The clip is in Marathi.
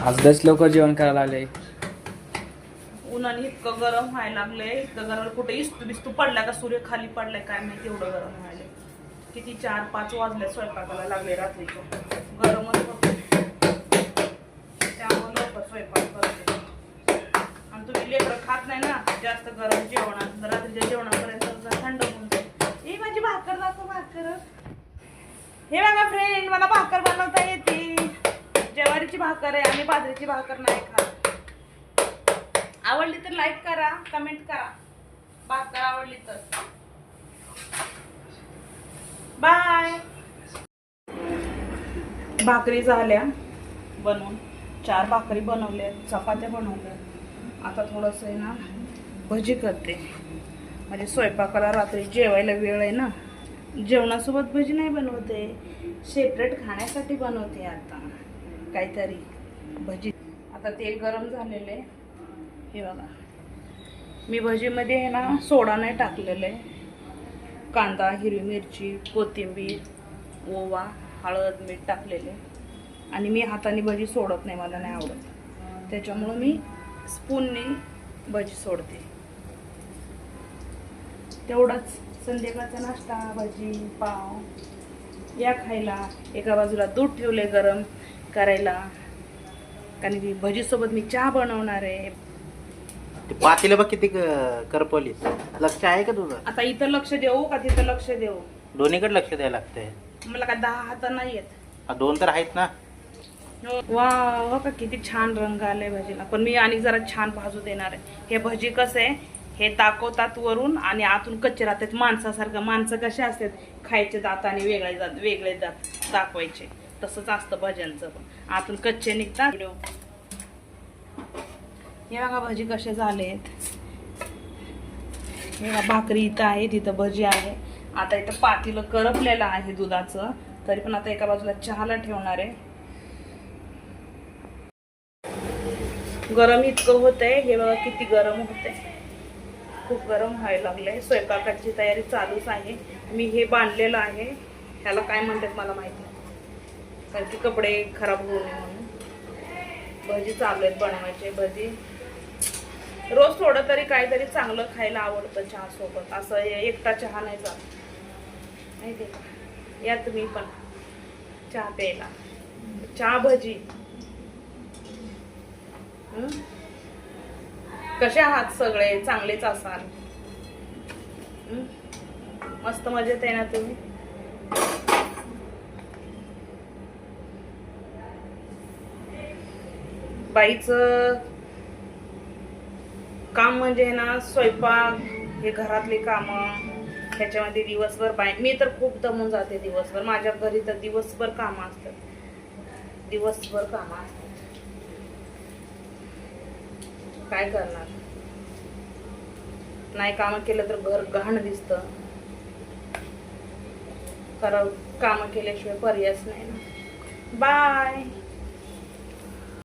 आज दस लवकर जेवण करायला आले. उन्हाने इतकं गरम व्हायला लागलंय. इतकं गरम कुठे इस्तू बिस्तू पडला का सूर्य खाली पडलाय काय माहिती एवढं गरम व्हायलंय. किती 4-5 वाजले स्वयंपाकाला लागले रात्रीचं. गरमच होतं त्यामुळे लवकर स्वयंपाक करते. आणि तुम्ही लेकरं खात नाही ना जास्त गरम जेवणात. रात्रीच्या जेवणापर्यंत थंड होऊन जाईल. हे माझी भाकर दाखव भाकर. हे बघा फ्रेंड मला भाकर बनवता येते. ज्वारीची भाकर आहे आणि बाजरीची भाकर नाही खात. आवडली तर लाईक करा कमेंट करा. भाकर आवडली तर बाय. भाकरी झाल्या बनवून. 4 भाकरी बनवल्या, चपात्या बनवल्या. आता थोडंसं आहे ना भजी करते. म्हणजे स्वयंपाकाला रात्री जेवायला वेळ आहे ना. जेवणासोबत भजी नाही बनवते, सेपरेट खाण्यासाठी बनवते आता काहीतरी भजी. आता तेल गरम झालेलं आहे. हे बघा मी भजीमध्ये आहे ना सोडा नाही टाकलेलं आहे. कांदा, हिरवी मिरची, कोथिंबीर, ओवा, हळद, मीठ टाकलेले. आणि मी हाताने भजी सोडत नाही, मला नाही आवडत. त्याच्यामुळं मी स्पूनने भजी सोडते. तेवढाच संध्याकाळचा नाश्ता भजी पाव या खायला. एका बाजूला दूध ठेवले गरम करायला कारण की भजीसोबत मी चहा बनवणार आहे. पातीला बघ किती करपवलीस. लक्ष आहे का तुझं? आता इथं लक्ष देऊ का तिथं लक्ष देऊ? दोन्हीकडे लक्ष द्यायला लागतंय. मला काय 10 हात नाही येत. 2 तर आहेत ना. वा वा का किती छान रंग आलाय भजीला. पण मी आणि जरा छान भाजू देणार आहे. हे भजी कसं आहे हे दाखवतात वरून आणि आतून कच्चे राहतात माणसासारखं. माणसं कसे असतात खायचे दाताने वेगळे दात दाखवायचे. तसंच असतं भज्यांचं पण. आतून कच्चे निघतात. हे बघा भजी कसे झालेत. हे बघा भाकरी इथं आहे, तिथं भजी आहे. आता इथं पातीलं करपलेलं आहे दुधाचं. तरी पण आता एका बाजूला चहाला ठेवणार आहे. गरम इतकं होतंय. हे बघा किती गरम होतंय. खूप गरम व्हायला लागलंय. स्वयंपाकाची तयारी चालूच आहे. मी हे बांधलेलं आहे. ह्याला काय म्हणतात मला माहिती नाही कारण की कपडे खराब होऊ नये म्हणून. भजी चालू आहेत बनवायचे. भजी रोज थोडं तरी काहीतरी चांगलं खायला आवडतं चहा सोबत. असं एकटा चहा नाही जात माहिती का. या तुम्ही पण चहा प्यायला. चहा भजी. कसे आहात सगळे? चांगलेच असाल. मस्त मजेत आहे ना तुम्ही? बाईचं काम म्हणजे ना स्वयंपाक हे घरातली कामं. ह्याच्यामध्ये दिवसभर मी तर खूप दमून जाते दिवसभर. माझ्या घरी तर दिवसभर कामं असतात. दिवसभर कामं असतात. काय करणार. नाही कामं केलं तर घर घाण दिसतं. कारण कामं केल्याशिवाय पर्यायच नाही ना. बाय.